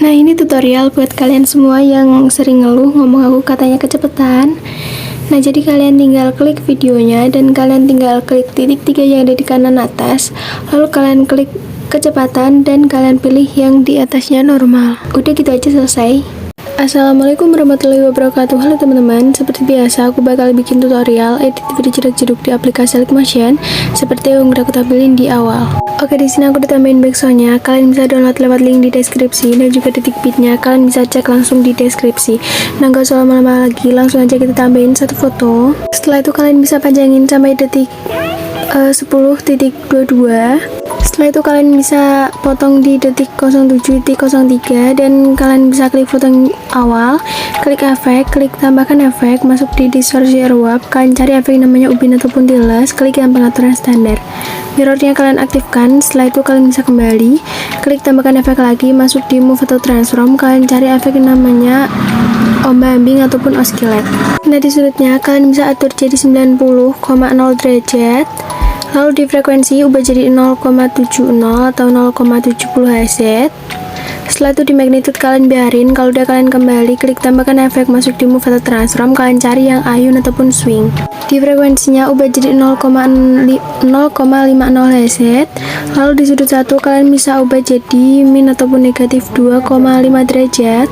Nah, ini tutorial buat kalian semua yang sering ngeluh ngomong aku katanya kecepatan. Nah, jadi kalian tinggal klik videonya dan kalian tinggal klik titik 3 yang ada di kanan atas. Lalu kalian klik kecepatan dan kalian pilih yang di atasnya normal. Udah gitu aja, selesai. Assalamualaikum warahmatullahi wabarakatuh. Halo teman-teman, seperti biasa aku bakal bikin tutorial edit video jedak-jeduk di aplikasi Linkmotion seperti yang udah aku tampilin di awal. Oke, di sini aku udah tambahin backsoundnya. Kalian bisa download lewat link di deskripsi dan juga titik bitnya. Kalian bisa cek langsung di deskripsi. Nah, gak usah lama-lama lagi, langsung aja kita tambahin satu foto. Setelah itu kalian bisa panjangin sampai detik 10.22. Setelah itu kalian bisa potong di detik 07.03 dan kalian bisa klik foto yang awal, klik efek, klik tambahkan efek, masuk di distorsi ruap, kalian cari efek yang namanya ubin ataupun tiles, klik yang pengaturan standar. Mirrornya kalian aktifkan. Setelah itu kalian bisa kembali, klik tambahkan efek lagi, masuk di move atau transform, kalian cari efek yang namanya ombak-ambing ataupun oscillate. Nah, di sudutnya kalian bisa atur jadi 90,0 derajat. Lalu di frekuensi ubah jadi 0,70 atau 0,70 Hz. Setelah itu di magnitude kalian biarin. Kalau udah kalian kembali, klik tambahkan efek, masuk di move atau transform, kalian cari yang ayun ataupun swing. Di frekuensinya ubah jadi 0,50 Hz. Lalu di sudut 1 kalian bisa ubah jadi min ataupun negatif 2,5 derajat.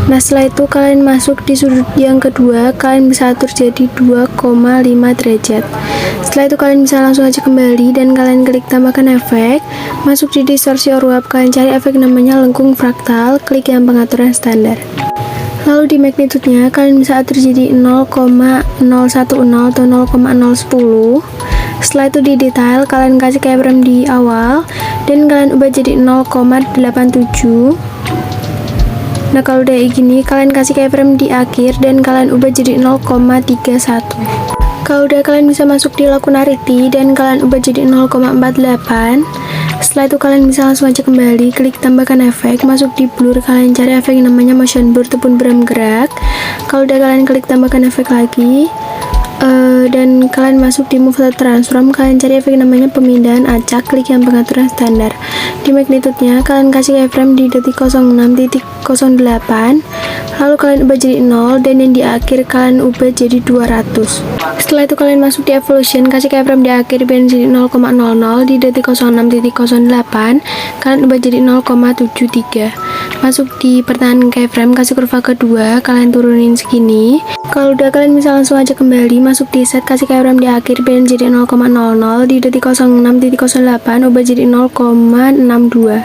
Nah, setelah itu kalian masuk di sudut yang kedua, kalian bisa atur jadi 2,5 derajat. Setelah itu kalian bisa langsung aja kembali dan kalian klik tambahkan efek, masuk di distorsi ruap, kalian cari efek namanya lengkung fraktal, klik yang pengaturan standar. Lalu di magnitude-nya kalian bisa atur jadi 0,010 atau 0,010. Setelah itu di detail kalian kasih keyframe di awal dan kalian ubah jadi 0,87. Nah, kalau udah kayak gini, kalian kasih keyframe di akhir dan kalian ubah jadi 0,31. Kalau udah, kalian bisa masuk di Locunarity dan kalian ubah jadi 0,48. Setelah itu kalian bisa langsung aja kembali, klik tambahkan efek, masuk di blur, kalian cari efek yang namanya motion blur ataupun berem gerak. Kalau udah, kalian klik tambahkan efek lagi. Dan kalian masuk di move atau transform, kalian cari efek namanya pemindahan acak, klik yang pengaturan standar. Di magnitude-nya kalian kasih keyframe di detik 06.08, lalu kalian ubah jadi 0 dan yang di akhir kalian ubah jadi 200. Setelah itu kalian masuk di evolution, kasih keyframe di akhir biar jadi 0,00, di detik 06.08 kalian ubah jadi 0,73. Masuk di pertahanan keyframe, kasih kurva kedua, kalian turunin segini. Kalau udah, kalian bisa langsung aja kembali, masuk di set, kasih keyframe di akhir biar jadi 0,00, di detik 06.08 ubah jadi 0,62.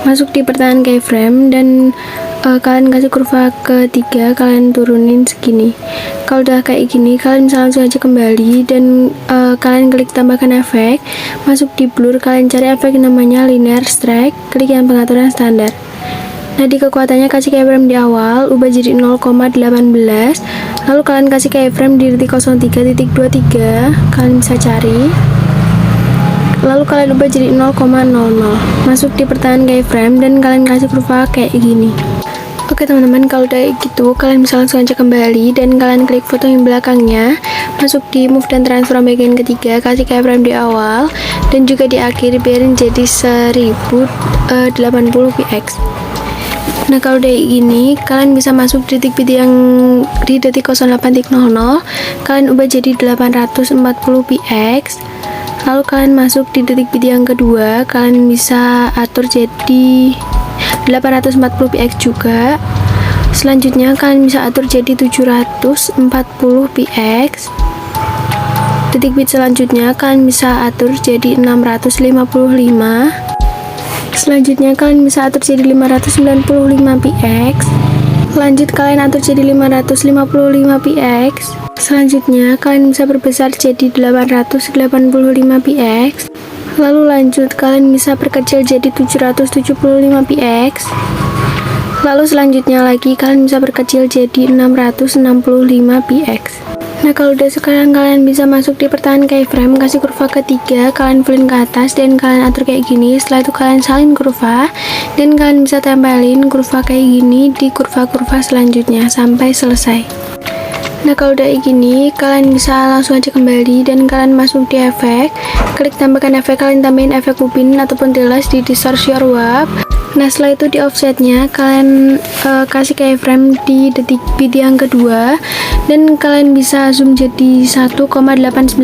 Masuk di pertahanan keyframe dan kalian kasih kurva ketiga, kalian turunin segini. Kalau udah kayak gini, kalian bisa langsung aja kembali dan kalian klik tambahkan efek, masuk di blur, kalian cari efek namanya linear strike, klik yang pengaturan standar. Nah, di kekuatannya kasih keyframe di awal, ubah jadi 0,18, lalu kalian kasih keyframe di detik 03.23, kalian bisa cari, lalu kalian ubah jadi 0,00, masuk di pertahanan keyframe dan kalian kasih kurva kayak gini. Oke teman-teman, kalau udah gitu kalian bisa langsung aja kembali dan kalian klik foto yang belakangnya, masuk di move dan transform bagian ketiga, kasih keyframe di awal dan juga di akhir biarin jadi 1080 px. Nah, kalau udah gini, kalian bisa masuk di detik yang di detik 08.00, kalian ubah jadi 840 px. Lalu kalian masuk di detik yang kedua, kalian bisa atur jadi 840 px juga. Selanjutnya kalian bisa atur jadi 740 px. Detik bit selanjutnya kalian bisa atur jadi 655. Selanjutnya kalian bisa atur jadi 595 px. Lanjut kalian atur jadi 555 px. Selanjutnya kalian bisa perbesar jadi 885 px. Lalu lanjut kalian bisa perkecil jadi 775 px. Lalu selanjutnya lagi kalian bisa perkecil jadi 665 px. Nah, kalau udah, sekarang kalian bisa masuk di pertahanan keyframe, kasih kurva ketiga, kalian flip ke atas dan kalian atur kayak gini. Setelah itu kalian salin kurva dan kalian bisa tempelin kurva kayak gini di kurva-kurva selanjutnya sampai selesai. Nah, kalau udah kayak gini, kalian bisa langsung aja kembali dan kalian masuk di efek, klik tambahkan efek, kalian tambahin efek ubin ataupun tiles di distorsi ruap. Nah setelah itu di offsetnya kalian kasih keyframe di detik bit yang kedua dan kalian bisa zoom jadi 1,895.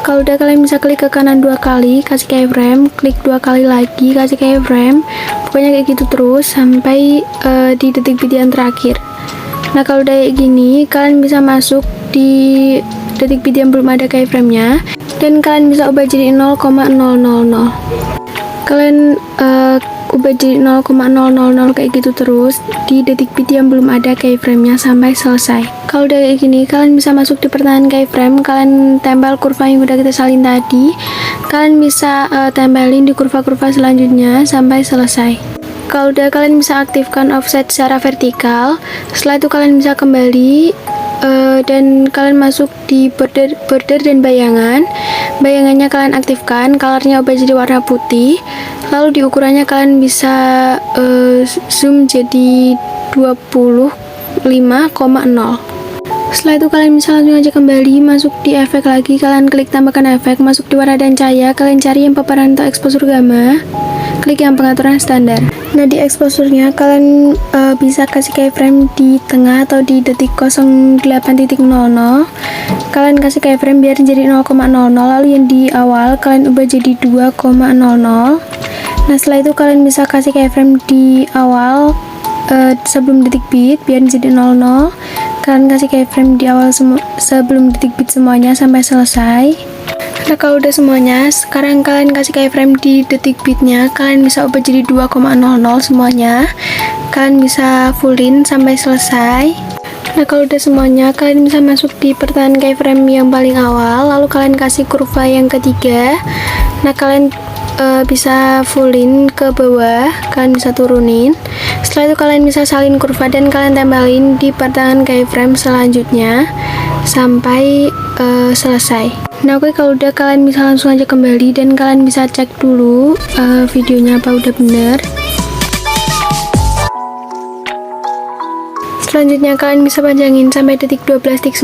Kalau udah kalian bisa klik ke kanan 2 kali, kasih keyframe, klik 2 kali lagi, kasih keyframe, pokoknya kayak gitu terus sampai di detik bit yang terakhir. Nah kalau udah kayak gini, kalian bisa masuk di detik bit yang belum ada keyframe-nya dan kalian bisa ubah jadi 0,000. Kalian ubah jadi 0,000 kayak gitu terus di detik bit yang belum ada keyframe-nya sampai selesai. Kalau udah kayak gini, kalian bisa masuk di pertengahan keyframe, kalian tempel kurva yang udah kita salin tadi, kalian bisa tempelin di kurva-kurva selanjutnya sampai selesai. Kalau udah, kalian bisa aktifkan offset secara vertikal. Setelah itu kalian bisa kembali dan kalian masuk di border dan bayangannya kalian aktifkan, colornya ubah jadi warna putih, lalu di ukurannya kalian bisa zoom jadi 20,5,0. Setelah itu kalian bisa langsung aja kembali masuk di efek lagi, kalian klik tambahkan efek, masuk di warna dan cahaya, kalian cari yang paparan atau exposure gamma, klik yang pengaturan standar. Nah di exposure-nya kalian bisa kasih keyframe di tengah atau di detik 08.00. Kalian kasih keyframe biar jadi 0,00, lalu yang di awal kalian ubah jadi 2,00. Nah setelah itu kalian bisa kasih keyframe di awal sebelum detik bit biar jadi 00. Kalian kasih keyframe di awal sebelum detik bit semuanya sampai selesai. Nah kalau udah semuanya, sekarang kalian kasih keyframe di detik bitnya, kalian bisa ubah jadi 2,00 semuanya. Kalian bisa fullin sampai selesai. Nah kalau udah semuanya, kalian bisa masuk di pertahanan keyframe yang paling awal, lalu kalian kasih kurva yang ketiga. Nah kalian bisa fullin ke bawah, kalian bisa turunin. Setelah itu kalian bisa salin kurva dan kalian tempelin di pertahanan keyframe selanjutnya sampai selesai. Nah oke, kalau udah kalian bisa langsung aja kembali dan kalian bisa cek dulu videonya apa udah bener. Selanjutnya kalian bisa panjangin sampai detik 12.19,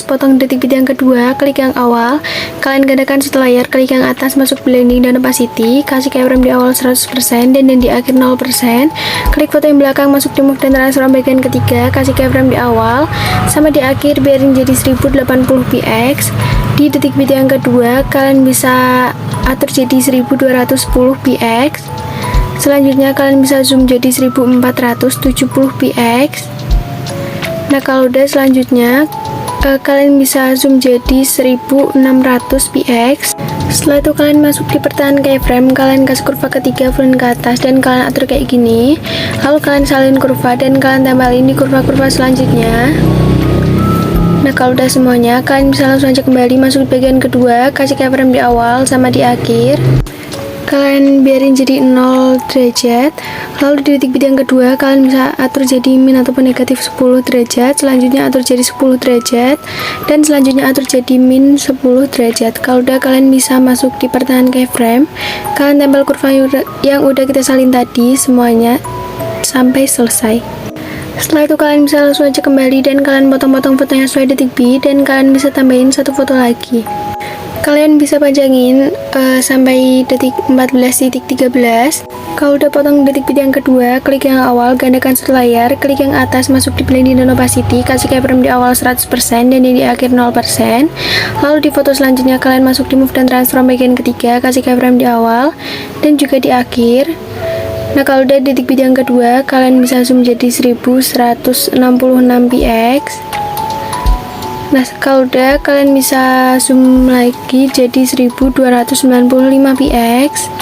potong detik bit yang kedua, klik yang awal, kalian gandakan satu layar, klik yang atas, masuk blending dan opacity, kasih keyframe di awal 100% dan yang di akhir 0%, klik foto yang belakang, masuk di move dan transform bagian ketiga, kasih keyframe di awal, sama di akhir biarin jadi 1080 px. Di detik bit yang kedua, kalian bisa atur jadi 1210 px. Selanjutnya kalian bisa zoom jadi 1470 px. Nah kalau udah, selanjutnya kalian bisa zoom jadi 1600 px. Setelah itu kalian masuk di pertahanan keyframe, kalian kasih kurva ketiga fullin ke atas dan kalian atur kayak gini, lalu kalian salin kurva dan kalian tempelin di kurva-kurva selanjutnya. Nah kalau udah semuanya, kalian bisa langsung aja kembali masuk di bagian kedua, kasih keyframe di awal sama di akhir, kalian biarin jadi 0 derajat, lalu di detik bit yang kedua kalian bisa atur jadi min ataupun negatif 10 derajat, selanjutnya atur jadi 10 derajat, dan selanjutnya atur jadi min 10 derajat. Kalau udah, kalian bisa masuk di pertahanan keyframe, kalian tempel kurva yang udah kita salin tadi semuanya sampai selesai. Setelah itu kalian bisa langsung aja kembali dan kalian potong-potong fotonya sesuai detik bit dan kalian bisa tambahin satu foto lagi. Kalian bisa panjangin sampai detik 14.13. Kalau udah potong detik bit yang kedua, klik yang awal, gandakan satu layar, klik yang atas, masuk di blending dan opacity, kasih keyframe di awal 100% dan di akhir 0%. Lalu di foto selanjutnya kalian masuk di move dan transform bagian ketiga, kasih keyframe di awal dan juga di akhir. Nah kalau udah detik bit yang kedua, kalian bisa zoom jadi 1166 px. Nah kalau udah, kalian bisa zoom lagi jadi 1295 px.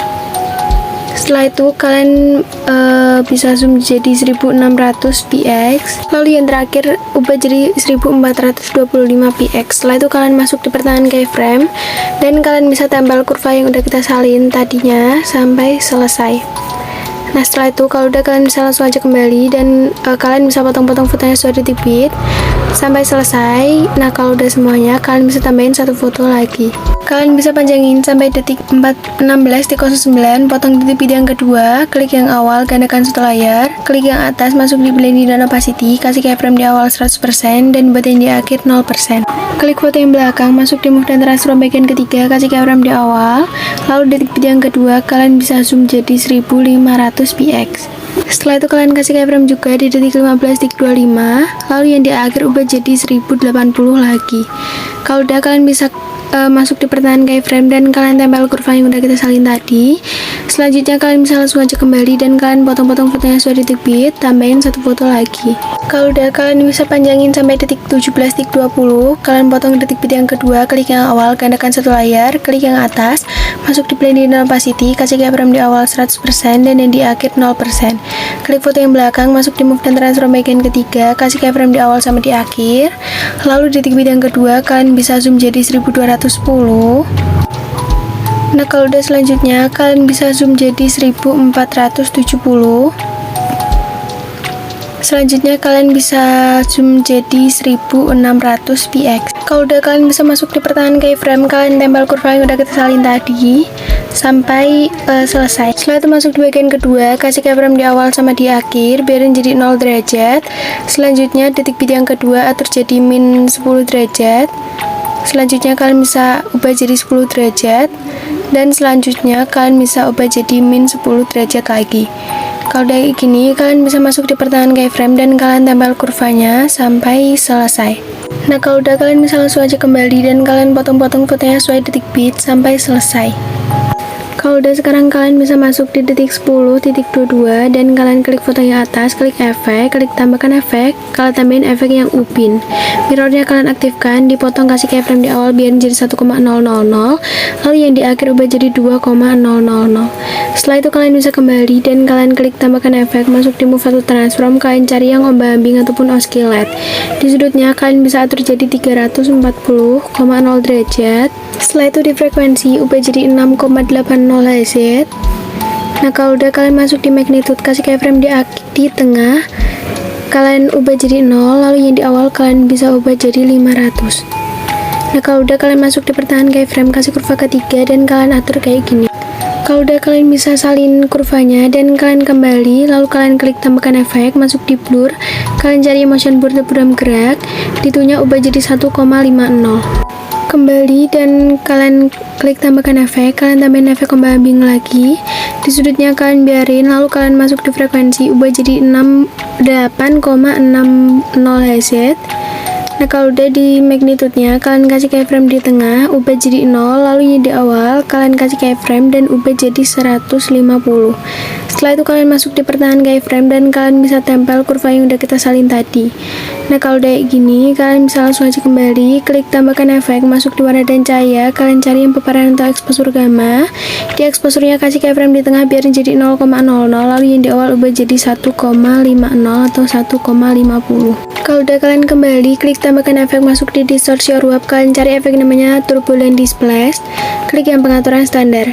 Setelah itu kalian bisa zoom jadi 1600 px. Lalu yang terakhir ubah jadi 1425 px. Setelah itu kalian masuk di pertahanan keyframe dan kalian bisa tempel kurva yang udah kita salin tadinya sampai selesai. Nah setelah itu, kalau udah, kalian bisa langsung aja kembali dan kalian bisa potong-potong fotonya sesuai detik bit sampai selesai. Nah kalau udah semuanya, kalian bisa tambahin satu foto lagi. Kalian bisa panjangin sampai detik 4:16:09, potong di titik yang kedua, klik yang awal, gandakan satu layar, klik yang atas, masuk di blending dan opacity, kasih keyframe di awal 100%, dan buat yang di akhir 0%. Klik foto yang belakang, masuk di move dan transform bagian ketiga, kasih keyframe di awal, lalu di titik yang kedua, kalian bisa zoom jadi 1500 px. Setelah itu kalian kasih keyframe juga di detik 15:25, lalu yang di akhir ubah jadi 1080 lagi. Kalau udah, kalian bisa masuk di pertengahan keyframe dan kalian tempel kurva yang udah kita salin tadi. Selanjutnya kalian bisa langsung aja kembali dan kalian potong-potong fotonya sesuai detik bit, tambahin satu foto lagi. Kalau udah, kalian bisa panjangin sampai detik 17:20, kalian potong detik bit yang kedua, klik yang awal, gandakan satu layar, klik yang atas, masuk di blending dan opacity, kasih keyframe di awal 100% dan yang di akhir 0%. Klik foto yang belakang, masuk di move dan transform bagian ketiga, kasih keyframe di awal sama di akhir, lalu di detik bit yang kedua kalian bisa zoom jadi 1210. Nah, kalau udah, selanjutnya kalian bisa zoom jadi 1470. Selanjutnya kalian bisa zoom jadi 1600 px. Kalau udah, kalian bisa masuk di pertengahan keyframe, kalian tempel kurva yang udah kita salin tadi sampai selesai. Setelah itu masuk di bagian kedua, kasih keyframe di awal sama di akhir, biarin jadi 0 derajat. Selanjutnya detik bit yang kedua atur jadi min 10 derajat. Selanjutnya kalian bisa ubah jadi 10 derajat, dan selanjutnya kalian bisa ubah jadi min 10 derajat lagi. Kalau udah kayak gini, kalian bisa masuk di pertengahan keyframe dan kalian tempel kurvanya sampai selesai. Nah, kalau udah, kalian bisa langsung aja kembali dan kalian potong-potong fotonya sesuai detik bit sampai selesai. Kalau udah, sekarang kalian bisa masuk di detik 10:22 dan kalian klik foto yang atas, klik efek, klik tambahkan efek, kalian tambahin efek yang upin. Mirrornya kalian aktifkan, dipotong, kasih keyframe di awal biar jadi 1,000, lalu yang di akhir ubah jadi 2,000. Setelah itu kalian bisa kembali dan kalian klik tambahkan efek, masuk di move atau transform, kalian cari yang ombak-ambing ataupun oscillate. Di sudutnya kalian bisa atur jadi 340,0 derajat. Setelah itu di frekuensi ubah jadi 6,80 Hz. Nah, kalau udah, kalian masuk di magnitude, kasih keyframe di tengah, kalian ubah jadi 0, lalu yang di awal kalian bisa ubah jadi 500. Nah, kalau udah, kalian masuk di pertengahan keyframe, kasih kurva ketiga dan kalian atur kayak gini. Kalau udah, kalian bisa salin kurvanya dan kalian kembali, lalu kalian klik tambahkan efek, masuk di blur, kalian cari motion blur terbang gerak, ditunya ubah jadi 1,50. Kembali dan kalian klik tambahkan efek, kalian tambahin efek ombak-ambing lagi. Di sudutnya kalian biarin, lalu kalian masuk di frekuensi ubah jadi 8,60 Hz. Nah, kalau udah di magnitude-nya kalian kasih keyframe di tengah, ubah jadi 0, lalu di awal kalian kasih keyframe dan ubah jadi 150. Setelah itu kalian masuk di pertengahan keyframe dan kalian bisa tempel kurva yang udah kita salin tadi. Nah, kalau udah kayak gini, kalian bisa langsung aja kembali, klik tambahkan efek, masuk di warna dan cahaya, kalian cari yang peparan atau exposure gamma. Di exposure-nya kasih keyframe di tengah biar jadi 0,00, lalu yang di awal ubah jadi 1,50 atau 1,50. Kalau udah, kalian kembali, klik tambahkan efek, masuk di distortion ruap, kalian cari efek namanya turbulent displace, klik yang pengaturan standar.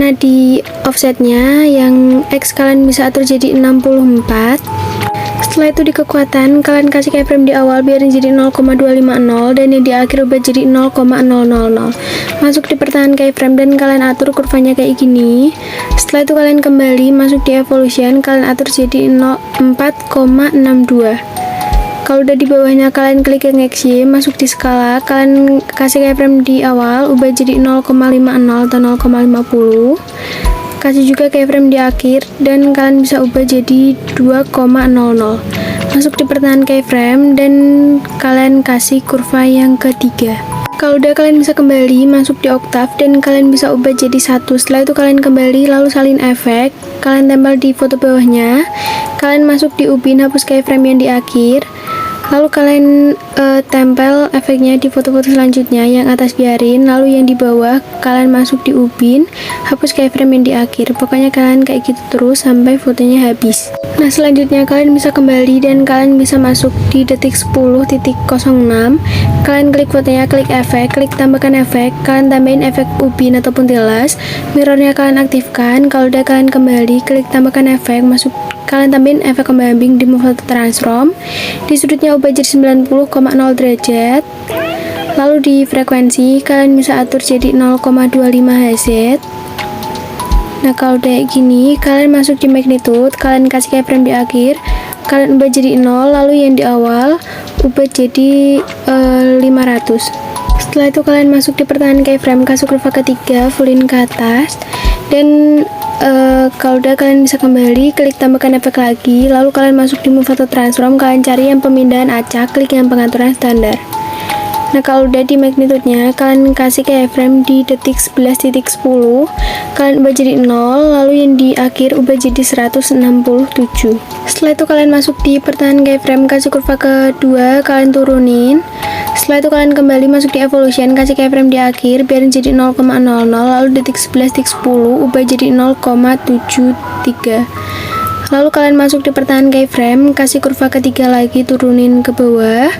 Nah, di offsetnya yang X kalian bisa atur jadi 64. Setelah itu di kekuatan kalian kasih keyframe di awal biar jadi 0,250 dan yang di akhir ubah jadi 0,000. Masuk di pertengahan keyframe dan kalian atur kurvanya kayak gini. Setelah itu kalian kembali, masuk di evolution, kalian atur jadi 4,62. Kalau udah di bawahnya kalian klik yang XY, masuk di skala, kalian kasih keyframe di awal, ubah jadi 0,50 atau 0,50. Kasih juga keyframe di akhir dan kalian bisa ubah jadi 2,00. Masuk di pertengahan keyframe dan kalian kasih kurva yang ketiga. Kalau udah, kalian bisa kembali, masuk di octave dan kalian bisa ubah jadi 1. Setelah itu kalian kembali, lalu salin efek, kalian tempel di foto bawahnya, kalian masuk di upin, hapus keyframe yang di akhir, lalu kalian tempel efeknya di foto-foto selanjutnya, yang atas biarin, lalu yang di bawah kalian masuk di upin, hapus keyframe yang di akhir. Pokoknya kalian kayak gitu terus sampai fotonya habis. Nah, selanjutnya kalian bisa kembali dan kalian bisa masuk di detik 10:06. Kalian klik fotonya, klik efek, klik tambahkan efek, kalian tambahin efek upin ataupun tilas, mirrornya kalian aktifkan. Kalau udah, kalian kembali, klik tambahkan efek, masuk, kalian tambahin efek ombak-ambing di move atau transform. Di sudutnya ubah jadi 90,0 derajat. Lalu di frekuensi kalian bisa atur jadi 0,25 Hz. Nah kalau kayak gini, kalian masuk di magnitude, kalian kasih keyframe di akhir, kalian ubah jadi 0, lalu yang di awal ubah jadi 500. Setelah itu kalian masuk di pertahanan keyframe, kasih kurva ketiga, fullin ke atas, dan kalau udah kalian bisa kembali, klik tambahkan efek lagi, lalu kalian masuk di move atau transform, kalian cari yang pemindahan acak, klik yang pengaturan standar. Nah kalau udah di magnitude-nya, kalian kasih keyframe di detik 11.10, kalian ubah jadi 0, lalu yang di akhir ubah jadi 167. Setelah itu kalian masuk di pertahanan keyframe, kasih kurva kedua, kalian turunin. Setelah itu kalian kembali masuk di evolution, kasih keyframe di akhir, biarin jadi 0,00, lalu detik 11.10 ubah jadi 0,73. Lalu kalian masuk di pertahanan keyframe, kasih kurva ketiga lagi, turunin ke bawah,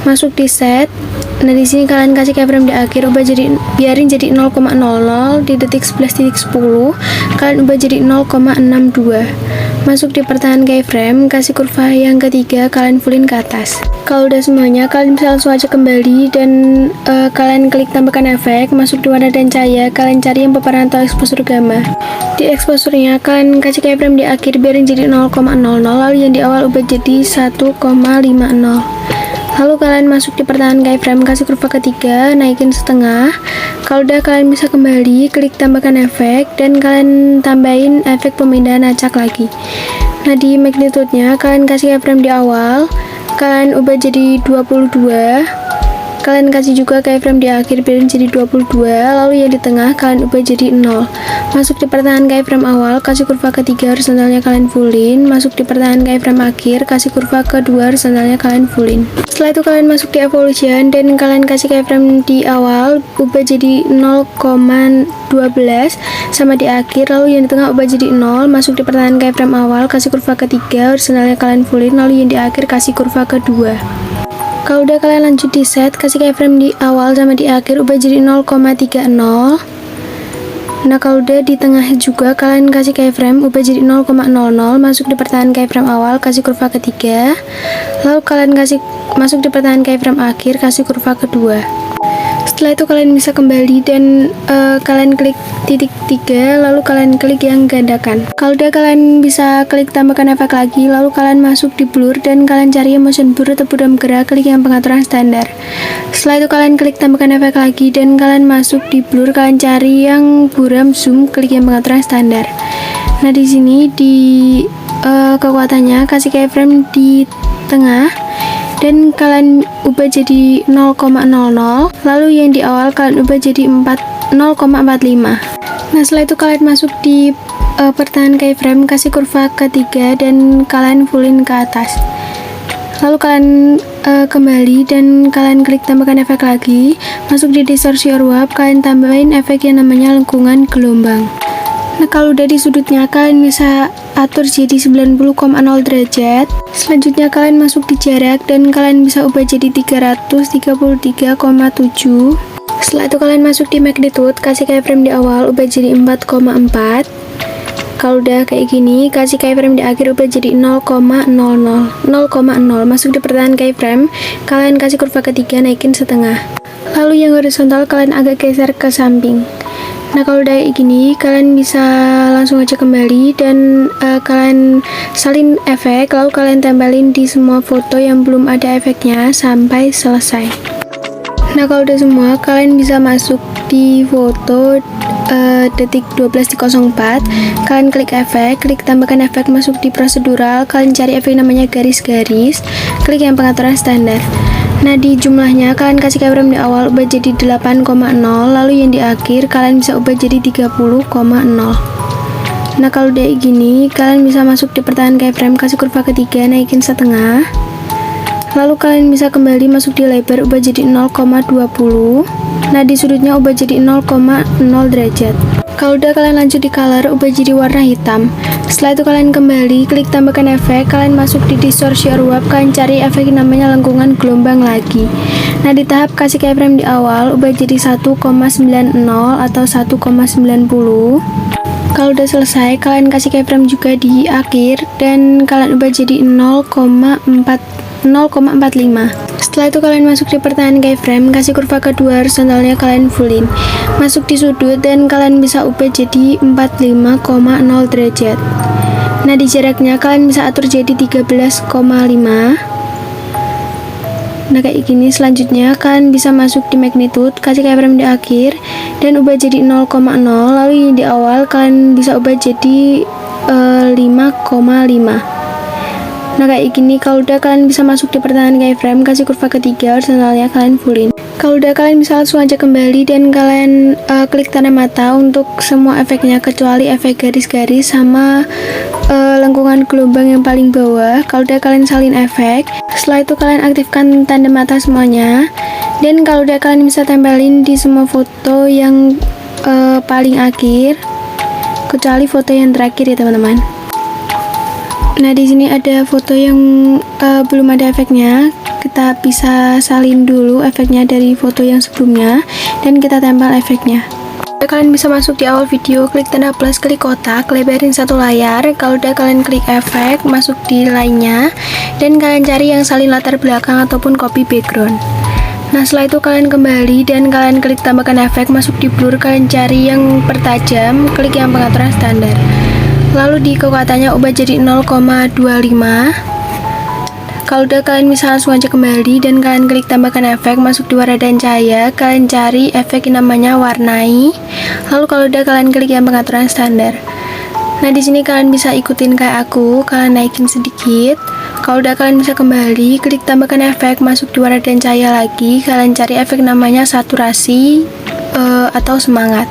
masuk di set. Nah di sini kalian kasih keyframe di akhir, ubah jadi, biarin jadi 0,00, di detik 11.10 kalian ubah jadi 0,62. Masuk di pertahanan keyframe, kasih kurva yang ketiga, kalian fullin ke atas. Kalau udah semuanya, kalian bisa langsung aja kembali dan kalian klik tambahkan efek, masuk di warna dan cahaya, kalian cari yang paparan atau exposure gamma. Di exposure-nya kalian kasih keyframe di akhir, biarin jadi 0,00, lalu yang di awal ubah jadi 1,50. Lalu kalian masuk di pertahanan keyframe, kasih kurva ketiga, naikin setengah. Kalau udah kalian bisa kembali, klik tambahkan efek, dan kalian tambahin efek pemindahan acak lagi. Nah di magnitude-nya kalian kasih keyframe di awal, kalian ubah jadi 22. Kalian kasih juga keyframe di akhir, biarin jadi 22, lalu yang di tengah kalian ubah jadi 0. Masuk di pertahanan keyframe awal, kasih kurva ketiga, horizontalnya kalian fullin. Masuk di pertahanan keyframe akhir, kasih kurva kedua, horizontalnya kalian fullin. Setelah itu kalian masuk di evolution dan kalian kasih keyframe di awal, ubah jadi 0,12 sama di akhir, lalu yang di tengah ubah jadi 0. Masuk di pertahanan keyframe awal, kasih kurva ketiga, horizontalnya kalian fullin, lalu yang di akhir kasih kurva kedua. Kalau udah kalian lanjut di set, kasih keyframe di awal sama di akhir, ubah jadi 0,30. Nah kalau udah di tengah juga kalian kasih keyframe, ubah jadi 0,00. Masuk di pertahanan keyframe awal, kasih kurva ketiga, lalu kalian kasih masuk di pertahanan keyframe akhir, kasih kurva kedua. Setelah itu kalian bisa kembali dan kalian klik titik 3, lalu kalian klik yang gandakan. Kalau udah kalian bisa klik tambahkan efek lagi, lalu kalian masuk di blur dan kalian cari motion blur atau buram gerak, klik yang pengaturan standar. Setelah itu kalian klik tambahkan efek lagi dan kalian masuk di blur, kalian cari yang buram zoom, klik yang pengaturan standar. Nah di sini di kekuatannya kasih keyframe di tengah dan kalian ubah jadi 0,00, lalu yang di awal kalian ubah jadi 0,45. Nah setelah itu kalian masuk di pertahanan keyframe, kasih kurva ketiga dan kalian fullin ke atas. Lalu kalian kembali dan kalian klik tambahkan efek lagi, masuk di distorsi or warp, kalian tambahin efek yang namanya lengkungan gelombang. Nah kalau udah di sudutnya kalian bisa atur jadi 90,0 derajat. Selanjutnya kalian masuk di jarak dan kalian bisa ubah jadi 333,7. Setelah itu kalian masuk di magnitude, kasih keyframe di awal, ubah jadi 4,4. Kalau udah kayak gini, kasih keyframe di akhir, ubah jadi 0,00. Masuk di pertahanan keyframe, kalian kasih kurva ketiga, naikin setengah. Lalu yang horizontal kalian agak geser ke samping. Nah kalau udah kayak gini, kalian bisa langsung aja kembali dan kalian salin efek, lalu kalian tempelin di semua foto yang belum ada efeknya sampai selesai. Nah kalau udah semua, kalian bisa masuk di foto detik 12.04, kalian klik efek, klik tambahkan efek, masuk di prosedural, kalian cari efek namanya garis-garis, klik yang pengaturan standar. Nah di jumlahnya kalian kasih keyframe di awal, ubah jadi 8,0, lalu yang di akhir kalian bisa ubah jadi 30,0. Nah kalau udah gini, kalian bisa masuk di pertahanan keyframe, kasih kurva ketiga, naikin setengah, lalu kalian bisa kembali masuk di lebar, ubah jadi 0,20. Nah di sudutnya ubah jadi 0,0 derajat. Kalau udah kalian lanjut di color, ubah jadi warna hitam. Setelah itu kalian kembali, klik tambahkan efek, kalian masuk di distorsi or warp, kalian cari efek namanya lengkungan gelombang lagi. Nah di tahap kasih keyframe di awal, ubah jadi 1,90 atau 1,90. Kalau udah selesai, kalian kasih keyframe juga di akhir dan kalian ubah jadi 0,4 0,45. Setelah itu kalian masuk di pertengahan keyframe, kasih kurva kedua horizontalnya kalian fullin. Masuk di sudut dan kalian bisa ubah jadi 45,0 derajat. Nah, di jaraknya kalian bisa atur jadi 13,5. Nah, kayak gini. Selanjutnya kalian bisa masuk di magnitude, kasih keyframe di akhir dan ubah jadi 0,0. Lalu di awal kalian bisa ubah jadi 5,5. Nah, kayak gini. Kalau udah kalian bisa masuk di pertengahan keyframe, kasih kurva ketiga horizontalnya kalian fullin. Kalau udah kalian bisa langsung aja kembali dan kalian klik tanda mata untuk semua efeknya kecuali efek garis-garis sama lengkungan gelombang yang paling bawah. Kalau udah kalian salin efek, setelah itu kalian aktifkan tanda mata semuanya. Dan kalau udah kalian bisa tempelin di semua foto yang paling akhir kecuali foto yang terakhir ya teman-teman. Nah, di sini ada foto yang belum ada efeknya. Kita bisa salin dulu efeknya dari foto yang sebelumnya dan kita tempel efeknya. Kalian bisa masuk di awal video, klik tanda plus, klik kotak, lebarin satu layar. Kalau udah kalian klik efek, masuk di lainnya dan kalian cari yang salin latar belakang ataupun copy background. Nah, setelah itu kalian kembali dan kalian klik tambahkan efek, masuk di blur, kalian cari yang pertajam, klik yang pengaturan standar. Lalu di kekuatannya ubah jadi 0,25. Kalau udah kalian bisa langsung aja kembali dan kalian klik tambahkan efek, masuk di warna dan cahaya, kalian cari efek yang namanya warnai. Lalu kalau udah kalian klik yang pengaturan standar. Nah, di sini kalian bisa ikutin kayak aku, kalian naikin sedikit. Kalau udah kalian bisa kembali, klik tambahkan efek, masuk di warna dan cahaya lagi, kalian cari efek namanya saturasi atau semangat.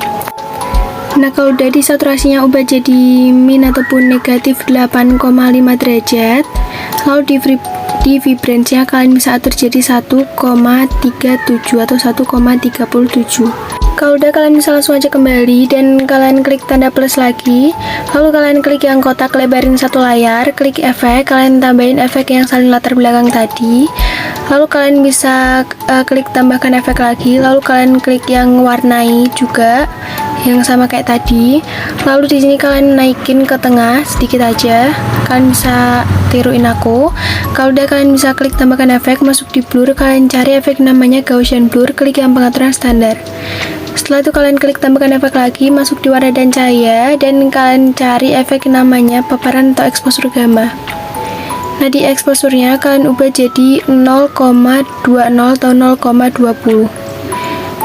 Nah, kalau udah di saturasinya ubah jadi min ataupun negatif 8,5 derajat. Lalu di vibransinya kalian bisa atur jadi 1,37 atau 1,37. Kalau udah kalian bisa langsung aja kembali dan kalian klik tanda plus lagi. Lalu kalian klik yang kotak, lebarin satu layar, klik efek, kalian tambahin efek yang salin latar belakang tadi. Lalu kalian bisa klik tambahkan efek lagi, lalu kalian klik yang warnai juga yang sama kayak tadi. Lalu di sini kalian naikin ke tengah sedikit aja. Kalian bisa tiruin aku. Kalau udah kalian bisa klik tambahkan efek, masuk di blur, kalian cari efek namanya Gaussian blur, klik yang pengaturan standar. Setelah itu kalian klik tambahkan efek lagi, masuk di warna dan cahaya dan kalian cari efek namanya paparan atau exposure gamma. Nah, di exposure-nya kalian ubah jadi 0,20 atau 0,20.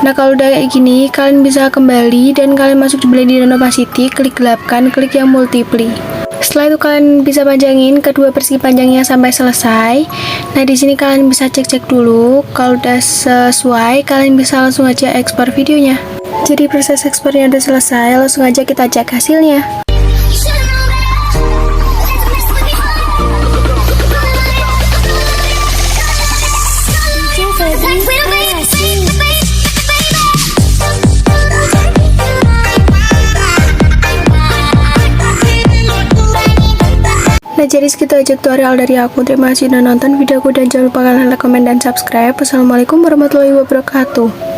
Nah, kalau udah kayak gini, kalian bisa kembali dan kalian masuk di blending dan opacity, klik gelapkan, klik yang multiply. Setelah itu kalian bisa panjangin kedua persegi panjangnya sampai selesai. Nah, di sini kalian bisa cek-cek dulu. Kalau udah sesuai, kalian bisa langsung aja ekspor videonya. Jadi proses ekspornya udah selesai, langsung aja kita cek hasilnya. Nah, jadi segitu aja tutorial dari aku. Terima kasih udah nonton videoku dan jangan lupa kalian like, komen, dan subscribe. Wassalamualaikum warahmatullahi wabarakatuh.